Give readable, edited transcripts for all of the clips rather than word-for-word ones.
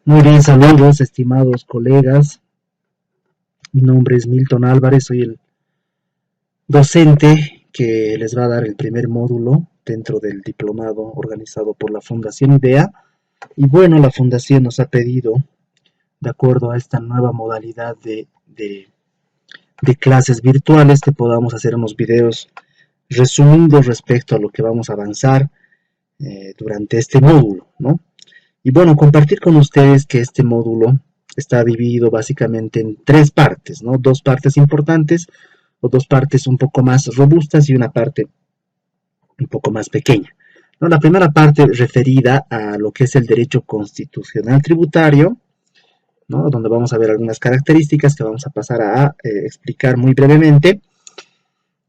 Muy bien, saludos, estimados colegas. Mi nombre es Milton Álvarez, soy el docente que les va a dar el primer módulo dentro del diplomado organizado por la Fundación IDEA. Y bueno, la Fundación nos ha pedido, de acuerdo a esta nueva modalidad de clases virtuales, que podamos hacer unos videos resumidos respecto a lo que vamos a avanzar durante este módulo, ¿no? Y bueno, compartir con ustedes que este módulo está dividido básicamente en tres partes, ¿no? Dos partes importantes o dos partes un poco más robustas y una parte un poco más pequeña, ¿no? La primera parte referida a lo que es el derecho constitucional tributario, ¿no? Donde vamos a ver algunas características que vamos a pasar a explicar muy brevemente.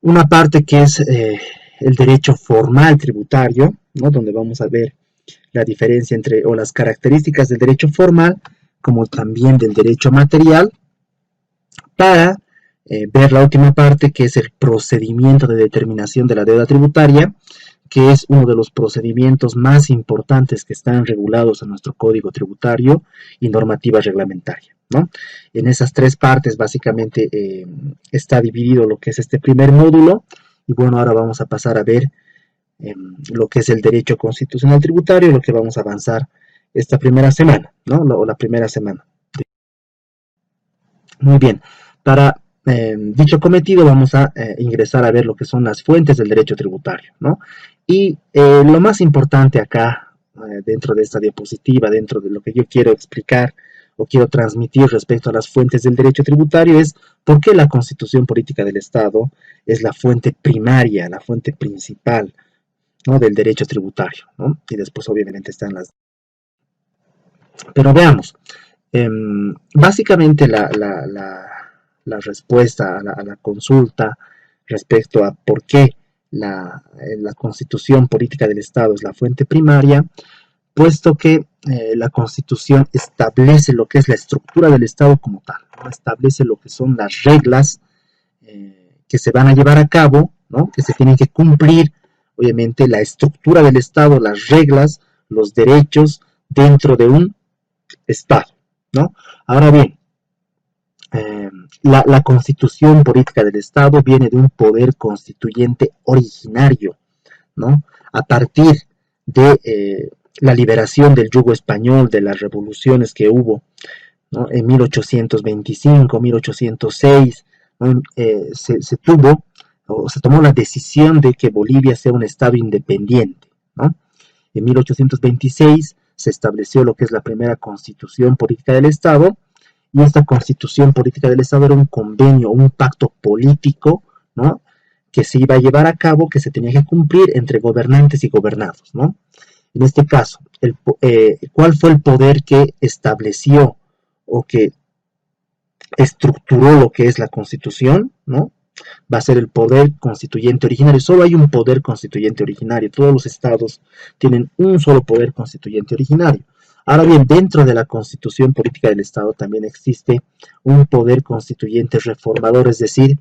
Una parte que es el derecho formal tributario, ¿no? Donde vamos a ver la diferencia entre o las características del derecho formal como también del derecho material, para ver la última parte, que es el procedimiento de determinación de la deuda tributaria, que es uno de los procedimientos más importantes que están regulados en nuestro Código Tributario y normativa reglamentaria, ¿no? En esas tres partes básicamente está dividido lo que es este primer módulo. Y bueno, ahora vamos a pasar a ver lo que es el derecho constitucional tributario, lo que vamos a avanzar esta primera semana, ¿no? O la primera semana. Muy bien, para dicho cometido vamos a ingresar a ver lo que son las fuentes del derecho tributario, ¿no? Y lo más importante acá, dentro de esta diapositiva, dentro de lo que yo quiero explicar o quiero transmitir respecto a las fuentes del derecho tributario, es por qué la Constitución Política del Estado es la fuente primaria, la fuente principal, ¿no?, del derecho tributario, ¿no? Y después obviamente están las... Pero veamos, básicamente la respuesta a la consulta respecto a por qué la Constitución Política del Estado es la fuente primaria, puesto que la Constitución establece lo que es la estructura del Estado como tal, ¿no? Establece lo que son las reglas que se van a llevar a cabo, ¿no?, que se tienen que cumplir, obviamente la estructura del Estado, las reglas, los derechos dentro de un Estado, ¿no? Ahora bien, la Constitución Política del Estado viene de un poder constituyente originario, ¿no? A partir de la liberación del yugo español, de las revoluciones que hubo, ¿no?, en 1825, 1806, ¿no?, se tuvo o se tomó la decisión de que Bolivia sea un Estado independiente, ¿no? En 1826 se estableció lo que es la primera Constitución Política del Estado, y esta Constitución Política del Estado era un convenio, un pacto político, ¿no?, que se iba a llevar a cabo, que se tenía que cumplir entre gobernantes y gobernados, ¿no? En este caso, ¿cuál fue el poder que estableció o que estructuró lo que es la Constitución, ¿no? Va a ser el poder constituyente originario. Solo hay un poder constituyente originario. Todos los estados tienen un solo poder constituyente originario. Ahora bien, dentro de la Constitución Política del Estado también existe un poder constituyente reformador, es decir,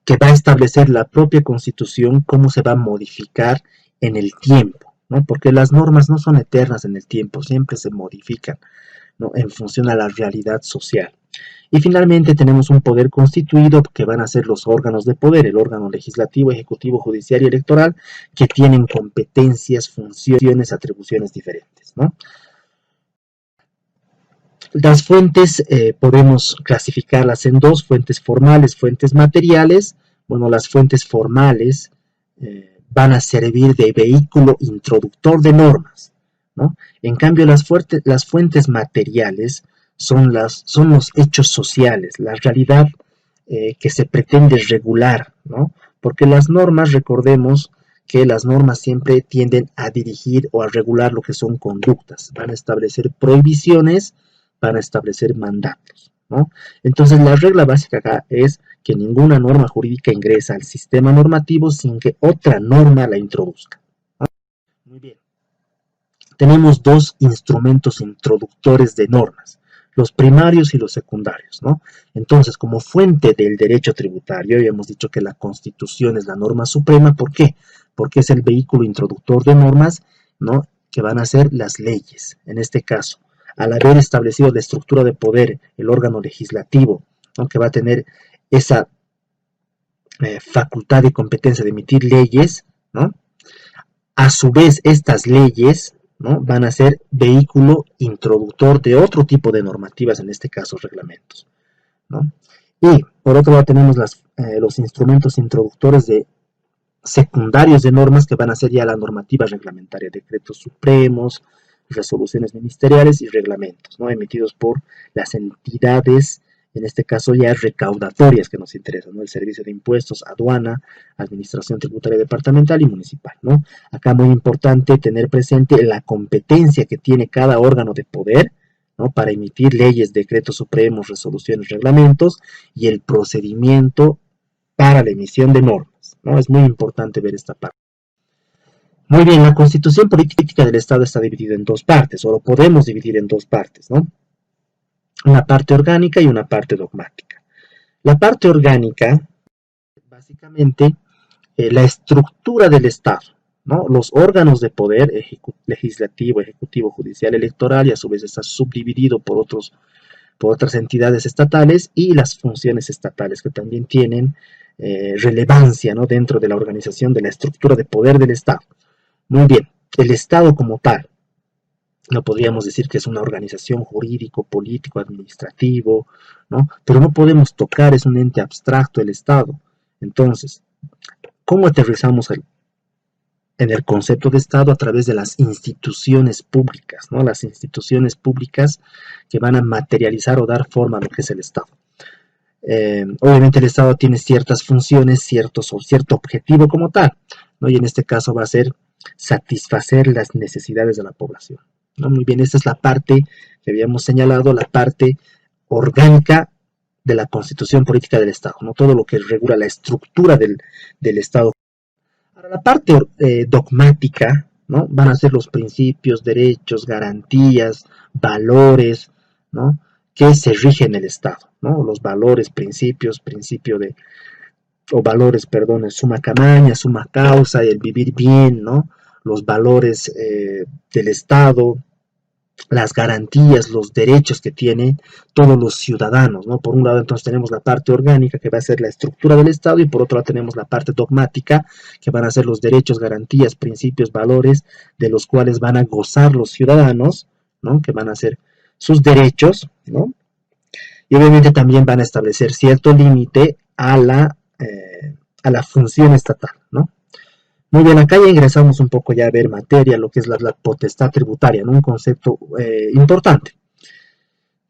que va a establecer la propia Constitución, cómo se va a modificar en el tiempo, ¿no? Porque las normas no son eternas en el tiempo, siempre se modifican, ¿no?, en función a la realidad social. Y finalmente tenemos un poder constituido, que van a ser los órganos de poder, el órgano legislativo, ejecutivo, judicial y electoral, que tienen competencias, funciones, atribuciones diferentes, ¿no? Las fuentes podemos clasificarlas en dos: fuentes formales, fuentes materiales. Bueno, las fuentes formales van a servir de vehículo introductor de normas, ¿no? En cambio, las fuentes materiales son los hechos sociales, la realidad que se pretende regular, ¿no? Porque las normas, recordemos que las normas siempre tienden a dirigir o a regular lo que son conductas, van a establecer prohibiciones, van a establecer mandatos, ¿no? Entonces, la regla básica acá es que ninguna norma jurídica ingresa al sistema normativo sin que otra norma la introduzca, ¿no? Muy bien. Tenemos dos instrumentos introductores de normas, los primarios y los secundarios, ¿no? Entonces, como fuente del derecho tributario, ya hemos dicho que la Constitución es la norma suprema. ¿Por qué? Porque es el vehículo introductor de normas, ¿no?, que van a ser las leyes. En este caso, al haber establecido la estructura de poder, el órgano legislativo, ¿no?, que va a tener esa facultad y competencia de emitir leyes, ¿no?, a su vez estas leyes, ¿no?, van a ser vehículo introductor de otro tipo de normativas, en este caso reglamentos, ¿no? Y por otro lado tenemos los instrumentos introductores secundarios de normas, que van a ser ya la normativa reglamentaria, decretos supremos, resoluciones ministeriales y reglamentos, ¿no?, emitidos por las entidades, en este caso ya recaudatorias que nos interesan, ¿no?, el servicio de impuestos, aduana, administración tributaria departamental y municipal, ¿no? Acá muy importante tener presente la competencia que tiene cada órgano de poder, ¿no?, para emitir leyes, decretos supremos, resoluciones, reglamentos, y el procedimiento para la emisión de normas, ¿no? Es muy importante ver esta parte. Muy bien, la Constitución Política del Estado está dividida en dos partes, o lo podemos dividir en dos partes, ¿no? Una parte orgánica y una parte dogmática. La parte orgánica, básicamente, la estructura del Estado, ¿no?, los órganos de poder, legislativo, ejecutivo, judicial, electoral, y a su vez está subdividido por otras entidades estatales, y las funciones estatales, que también tienen relevancia, ¿no?, dentro de la organización de la estructura de poder del Estado. Muy bien, el Estado como tal, no podríamos decir que es una organización jurídico, político, administrativo, ¿no?, pero no podemos tocar, es un ente abstracto el Estado. Entonces, ¿cómo aterrizamos en el concepto de Estado? A través de las instituciones públicas, ¿no?, las instituciones públicas que van a materializar o dar forma a lo que es el Estado. Obviamente el Estado tiene ciertas funciones, cierto objetivo como tal, ¿no?, y en este caso va a ser satisfacer las necesidades de la población, ¿no? Muy bien, esta es la parte que habíamos señalado, la parte orgánica de la Constitución Política del Estado, ¿no?, todo lo que regula la estructura del Estado. Ahora, la parte dogmática, ¿no?, van a ser los principios, derechos, garantías, valores, ¿no?, que se rigen en el Estado, ¿no? Los valores, valores, perdón, el summa camaña, summa causa, el vivir bien, ¿no? Los valores del Estado, las garantías, los derechos que tienen todos los ciudadanos, ¿no? Por un lado, entonces, tenemos la parte orgánica, que va a ser la estructura del Estado, y por otro lado tenemos la parte dogmática, que van a ser los derechos, garantías, principios, valores, de los cuales van a gozar los ciudadanos, ¿no?, que van a ser sus derechos, ¿no? Y obviamente también van a establecer cierto límite a la función estatal, ¿no? Muy bien, acá ya ingresamos un poco ya a ver materia, lo que es la potestad tributaria, ¿no?, un concepto importante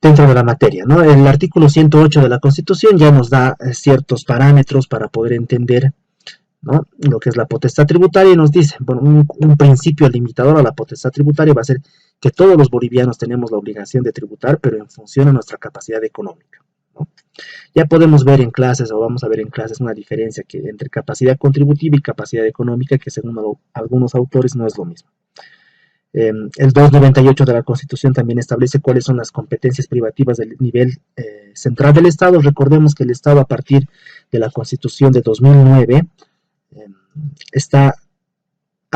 dentro de la materia, ¿no? El artículo 108 de la Constitución ya nos da ciertos parámetros para poder entender, ¿no?, lo que es la potestad tributaria, y nos dice, bueno, un principio limitador a la potestad tributaria va a ser que todos los bolivianos tenemos la obligación de tributar, pero en función a nuestra capacidad económica, ¿no? Ya podemos ver en clases, o vamos a ver en clases, una diferencia entre capacidad contributiva y capacidad económica, que según algunos autores no es lo mismo. El 298 de la Constitución también establece cuáles son las competencias privativas del nivel central del Estado. Recordemos que el Estado, a partir de la Constitución de 2009,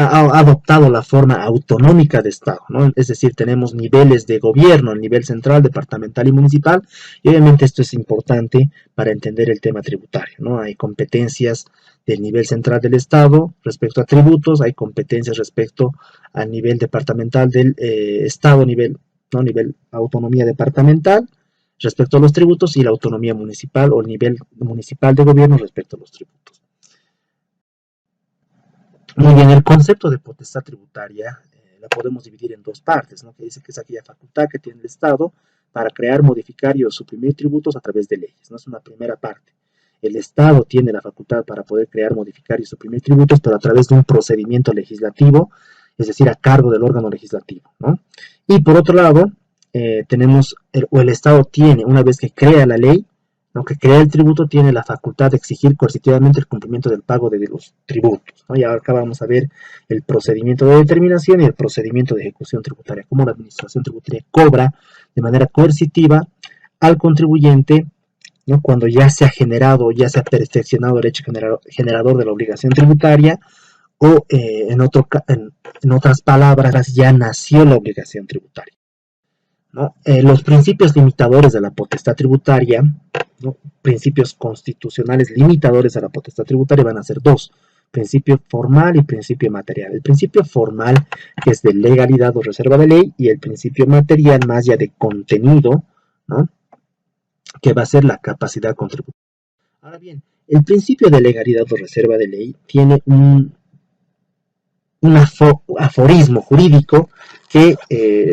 ha adoptado la forma autonómica de Estado, ¿no? Es decir, tenemos niveles de gobierno, el nivel central, departamental y municipal, y obviamente esto es importante para entender el tema tributario, ¿no? Hay competencias del nivel central del Estado respecto a tributos, hay competencias respecto al nivel departamental del Estado, nivel autonomía departamental respecto a los tributos, y la autonomía municipal o el nivel municipal de gobierno respecto a los tributos. Muy bien, el concepto de potestad tributaria la podemos dividir en dos partes, ¿no?, que dice que es aquella facultad que tiene el Estado para crear, modificar y o suprimir tributos a través de leyes, ¿no? Es una primera parte. El Estado tiene la facultad para poder crear, modificar y suprimir tributos, pero a través de un procedimiento legislativo, es decir, a cargo del órgano legislativo, ¿no? Y por otro lado, tenemos, el Estado tiene, una vez que crea la ley, ¿no?, que crea el tributo, tiene la facultad de exigir coercitivamente el cumplimiento del pago de los tributos, ¿no? Y ahora acá vamos a ver el procedimiento de determinación y el procedimiento de ejecución tributaria, cómo la administración tributaria cobra de manera coercitiva al contribuyente, ¿no?, cuando ya se ha generado, ya se ha perfeccionado el hecho generador de la obligación tributaria, o en otras palabras, ya nació la obligación tributaria, ¿no? Los principios limitadores de la potestad tributaria, ¿no? Principios constitucionales limitadores a la potestad tributaria van a ser dos: principio formal y principio material. El principio formal, que es de legalidad o reserva de ley, y el principio material, más ya de contenido, ¿no? Que va a ser la capacidad contributiva. Ahora bien, el principio de legalidad o reserva de ley tiene un aforismo jurídico que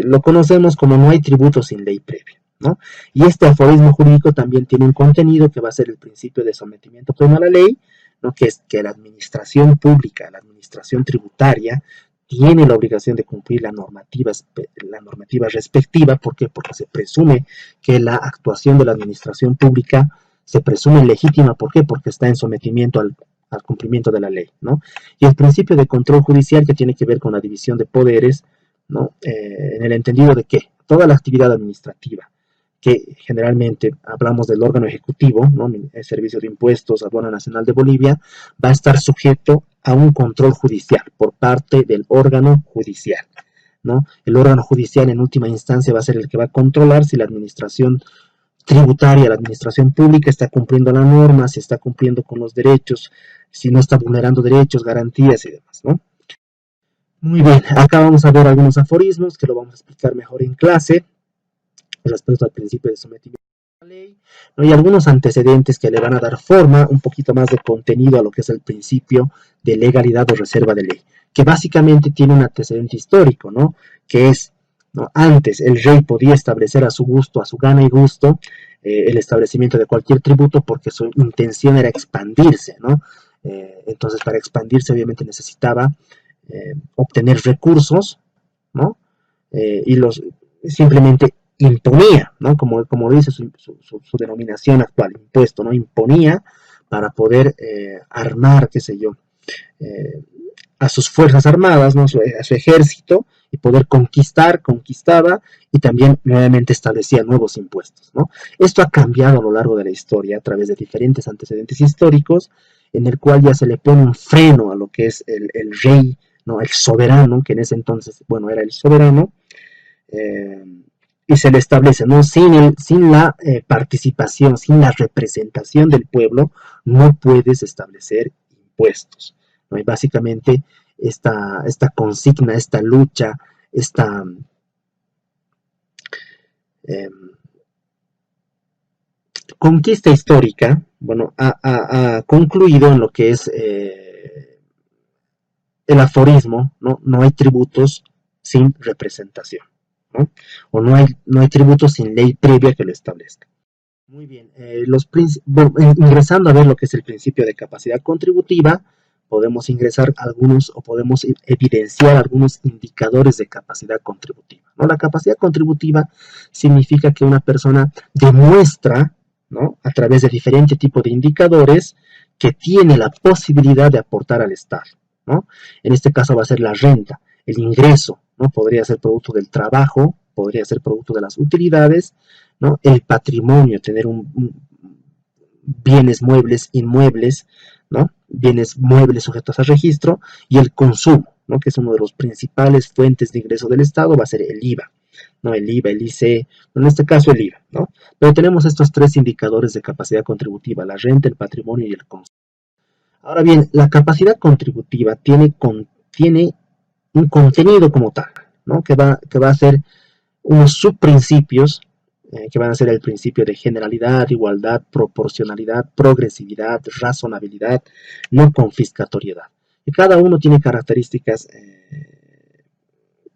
lo conocemos como no hay tributo sin ley previa, ¿no? Y este aforismo jurídico también tiene un contenido que va a ser el principio de sometimiento pleno a la ley, ¿no? Que es que la administración pública, la administración tributaria, tiene la obligación de cumplir la normativa respectiva. ¿Por qué? Porque se presume que la actuación de la administración pública se presume legítima. ¿Por qué? Porque está en sometimiento al cumplimiento de la ley, ¿no? Y el principio de control judicial, que tiene que ver con la división de poderes, ¿no? En el entendido de que toda la actividad administrativa, que generalmente hablamos del órgano ejecutivo, ¿no? El Servicio de Impuestos, Aduana Nacional de Bolivia, va a estar sujeto a un control judicial por parte del órgano judicial, ¿no? El órgano judicial en última instancia va a ser el que va a controlar si la administración tributaria, la administración pública está cumpliendo la norma, si está cumpliendo con los derechos, si no está vulnerando derechos, garantías y demás, ¿no? Muy bien, acá vamos a ver algunos aforismos que lo vamos a explicar mejor en clase respecto al principio de sometimiento a la ley, ¿no? Y algunos antecedentes que le van a dar forma, un poquito más de contenido a lo que es el principio de legalidad o reserva de ley, que básicamente tiene un antecedente histórico, ¿no? Que es, ¿no? Antes el rey podía establecer a su gusto, a su gana y gusto, el establecimiento de cualquier tributo porque su intención era expandirse, ¿no? Entonces, para expandirse obviamente necesitaba obtener recursos, ¿no? Y los simplemente imponía, ¿no? Como dice su denominación actual, impuesto, ¿no? Imponía para poder armar, qué sé yo, eh, a sus fuerzas armadas, ¿no? A su ejército, y poder conquistaba, y también nuevamente establecía nuevos impuestos, ¿no? Esto ha cambiado a lo largo de la historia a través de diferentes antecedentes históricos, en el cual ya se le pone un freno a lo que es el rey, ¿no? El soberano, que en ese entonces, bueno, era el soberano, eh, y se le establece, ¿no? Sin la participación, sin la representación del pueblo, no puedes establecer impuestos, ¿no? Y básicamente esta consigna, esta lucha, esta eh, conquista histórica, bueno, ha concluido en lo que es el aforismo, ¿no? No hay tributos sin representación, ¿no? O no hay tributos sin ley previa que lo establezca. Muy bien, bueno, ingresando a ver lo que es el principio de capacidad contributiva, podemos ingresar algunos o podemos evidenciar algunos indicadores de capacidad contributiva, ¿no? La capacidad contributiva significa que una persona demuestra, ¿no? A través de diferentes tipos de indicadores, que tiene la posibilidad de aportar al Estado, ¿no? En este caso va a ser la renta, el ingreso, ¿no? Podría ser producto del trabajo, podría ser producto de las utilidades, ¿no? El patrimonio, tener bienes muebles, inmuebles, ¿no? Bienes muebles sujetos a registro, y el consumo, ¿no? Que es uno de los principales fuentes de ingreso del Estado, va a ser el IVA, ¿no? El IVA, el IC, en este caso el IVA, ¿no? Pero tenemos estos tres indicadores de capacidad contributiva: la renta, el patrimonio y el consumo. Ahora bien, la capacidad contributiva tiene un contenido como tal, ¿no? Que va a ser unos subprincipios, que van a ser el principio de generalidad, igualdad, proporcionalidad, progresividad, razonabilidad, no confiscatoriedad. Y cada uno tiene características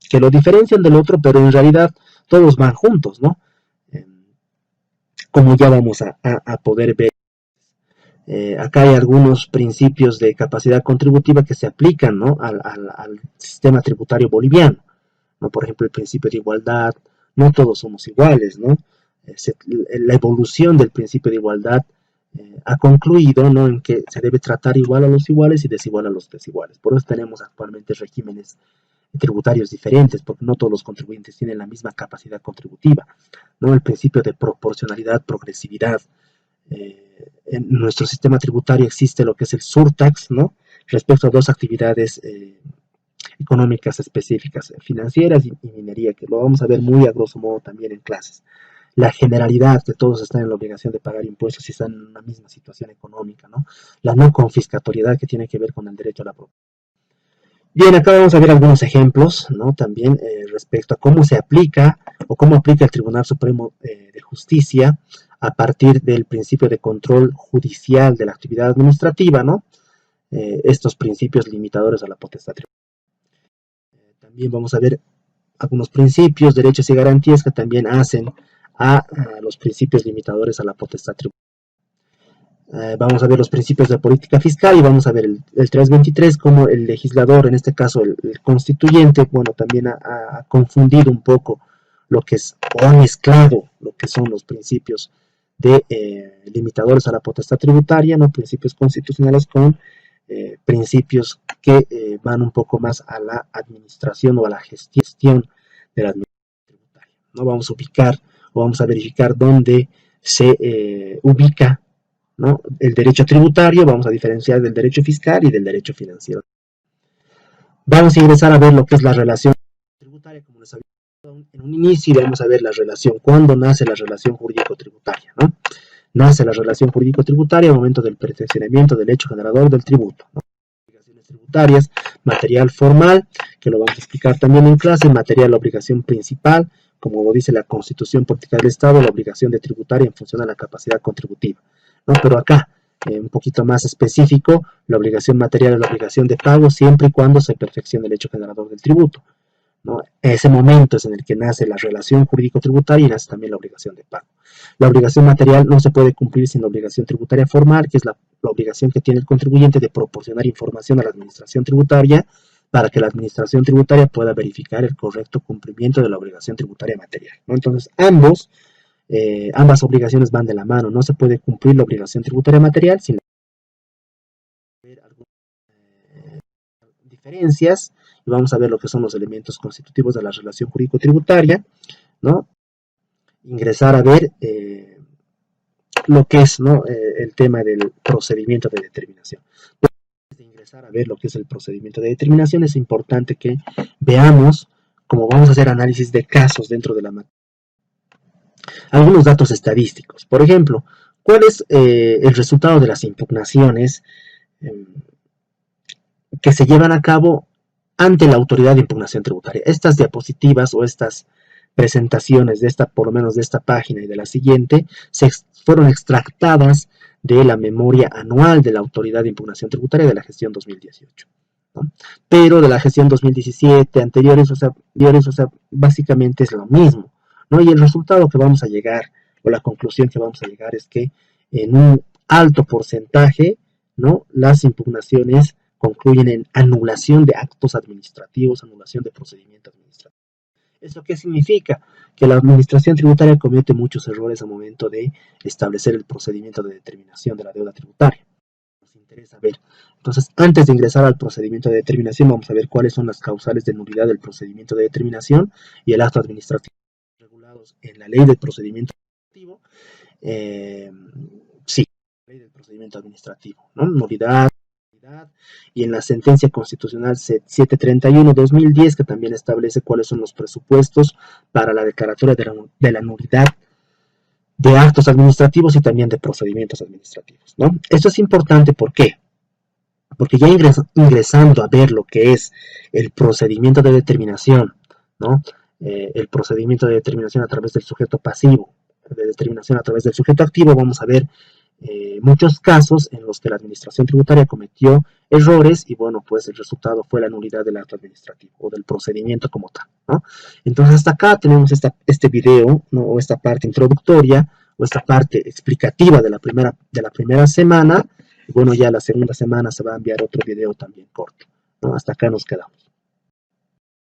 que lo diferencian del otro, pero en realidad todos van juntos, ¿no? Eh, Como ya vamos a poder ver. Acá hay algunos principios de capacidad contributiva que se aplican, ¿no? Al sistema tributario boliviano, ¿no? Por ejemplo, el principio de igualdad: no todos somos iguales, ¿no? La evolución del principio de igualdad ha concluido, ¿no? En que se debe tratar igual a los iguales y desigual a los desiguales. Por eso tenemos actualmente regímenes tributarios diferentes, porque no todos los contribuyentes tienen la misma capacidad contributiva, ¿no? El principio de proporcionalidad, progresividad. En nuestro sistema tributario existe lo que es el surtax, ¿no? respecto a dos actividades económicas específicas, financieras y minería, que lo vamos a ver muy a grosso modo también en clases. La generalidad, que todos están en la obligación de pagar impuestos y están en una misma situación económica, ¿no? La no confiscatoriedad, que tiene que ver con el derecho a la propiedad. Bien, acá vamos a ver algunos ejemplos, ¿no? También respecto a cómo se aplica o cómo aplica el Tribunal Supremo de Justicia a partir del principio de control judicial de la actividad administrativa, ¿no? Estos principios limitadores a la potestad tributaria. También vamos a ver algunos principios, derechos y garantías que también hacen a los principios limitadores a la potestad tributaria. Vamos a ver los principios de política fiscal y vamos a ver el 323, como el legislador, en este caso el constituyente, bueno, también ha confundido un poco lo que es, o ha mezclado lo que son los principios de limitadores a la potestad tributaria, ¿no? Principios constitucionales con principios que van un poco más a la administración o a la gestión de la administración tributaria, ¿no? Vamos a ubicar o vamos a verificar dónde se ubica, ¿no? El derecho tributario, vamos a diferenciar del derecho fiscal y del derecho financiero. Vamos a ingresar a ver lo que es la relación tributaria, como les había dicho en un inicio, y vamos a ver la relación, cuándo nace la relación jurídico-tributaria, ¿no? Nace la relación jurídico-tributaria al momento del perfeccionamiento del hecho generador del tributo, ¿no? Obligaciones tributarias, material formal, que lo vamos a explicar también en clase, material, la obligación principal, como lo dice la Constitución Política del Estado, la obligación de tributaria en función a la capacidad contributiva, ¿no? Pero acá, un poquito más específico, la obligación material es la obligación de pago siempre y cuando se perfeccione el hecho generador del tributo, ¿no? Ese momento es en el que nace la relación jurídico-tributaria y nace también la obligación de pago. La obligación material no se puede cumplir sin la obligación tributaria formal, que es la obligación que tiene el contribuyente de proporcionar información a la administración tributaria para que la administración tributaria pueda verificar el correcto cumplimiento de la obligación tributaria material, ¿no? Entonces, ambas obligaciones van de la mano. No se puede cumplir la obligación tributaria material sin ver algunas diferencias, y vamos a ver lo que son los elementos constitutivos de la relación jurídico-tributaria, ¿no? Ingresar a ver lo que es, ¿no? El tema del procedimiento de determinación. Antes de ingresar a ver lo que es el procedimiento de determinación, es importante que veamos cómo vamos a hacer análisis de casos dentro de la materia. Algunos datos estadísticos. Por ejemplo, ¿cuál es el resultado de las impugnaciones que se llevan a cabo ante la autoridad de impugnación tributaria? Estas diapositivas o estas presentaciones de esta, por lo menos de esta página y de la siguiente, fueron extractadas de la memoria anual de la autoridad de impugnación tributaria de la gestión 2018, ¿no? Pero de la gestión 2017, anteriores, o sea, básicamente es lo mismo, ¿no? Y el resultado que vamos a llegar, o la conclusión que vamos a llegar, es que en un alto porcentaje, ¿no?, las impugnaciones concluyen en anulación de actos administrativos, anulación de procedimiento administrativo. ¿Eso qué significa? Que la administración tributaria comete muchos errores al momento de establecer el procedimiento de determinación de la deuda tributaria. Nos interesa ver. Entonces, antes de ingresar al procedimiento de determinación, vamos a ver cuáles son las causales de nulidad del procedimiento de determinación y el acto administrativo regulados en la ley del procedimiento administrativo. Sí, la ley del procedimiento administrativo, ¿no? Nulidad, y en la sentencia constitucional 731-2010, que también establece cuáles son los presupuestos para la declaratoria de la nulidad de actos administrativos y también de procedimientos administrativos, ¿no? Esto es importante, ¿por qué? Porque ya ingresando a ver lo que es el procedimiento de determinación, ¿no? El procedimiento de determinación a través del sujeto pasivo, de determinación a través del sujeto activo, vamos a ver muchos casos en los que la administración tributaria cometió errores y bueno, pues el resultado fue la nulidad del acto administrativo o del procedimiento como tal, ¿no? Entonces hasta acá tenemos este video, ¿no?, o esta parte introductoria o esta parte explicativa de la primera semana. Y bueno, ya la segunda semana se va a enviar otro video también corto, ¿no? Hasta acá nos quedamos.